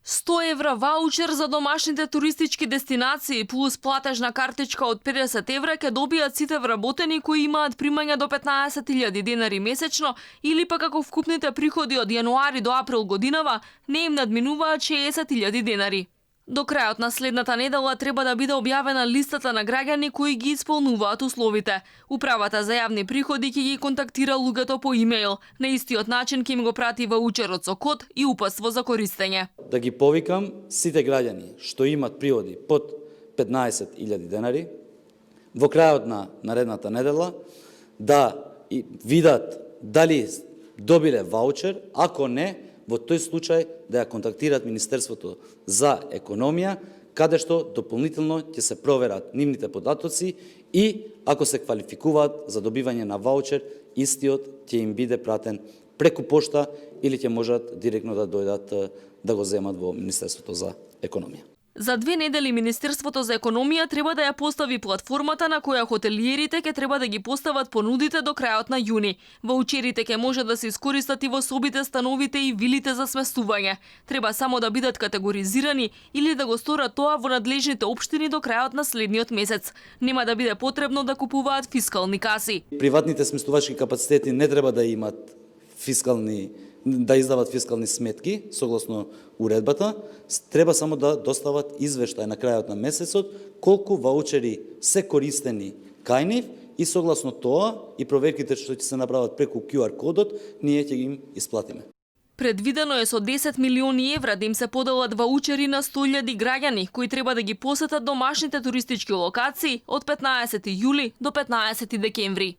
100 евра ваучер за домашните туристички дестинации плюс платежна картичка од 50 евра ќе добијат сите вработени кои имаат примања до 15.000 денари месечно или пак ако вкупните приходи од јануари до април годинава не им надминуваат 60.000 денари. До крајот на следната недела треба да биде објавена листата на граѓани кои ги исполнуваат условите. Управата за јавни приходи ќе ги контактира луѓето по имејл. На истиот начин ќе им го прати ваучерот со код и упатство за користење. Да ги повикам сите граѓани што имат приходи под 15.000 денари во крајот на наредната недела да видат дали добиле ваучер, ако не, во тој случај да ја контактираат Министерството за економија, каде што дополнително ќе се проверат нивните податоци и ако се квалификуваат за добивање на ваучер, истиот ќе им биде пратен преку пошта или ќе можат директно да дојдат да го земат во Министерството за економија. За 2 недели Министерството за економија треба да ја постави платформата на која хотелиерите ќе треба да ги постават понудите до крајот на јуни. Ваучерите ќе може да се искористат и во собите, становите и вилите за сместување. Треба само да бидат категоризирани или да го сторат тоа во надлежните општини до крајот на следниот месец. Нема да биде потребно да купуваат фискални каси. Приватните сместувачки капацитети не треба да имат да издават фискални сметки согласно уредбата, треба само да достават извештај на крајот на месецот колку ваучери се користени кај нив и согласно тоа и проверките што ќе се направат преку QR кодот, ние ќе им исплатиме. Предвидено е со 10 милиони евра да им се поделат ваучери на 100.000 граѓани кои треба да ги посетат домашните туристички локации од 15 јули до 15 декември.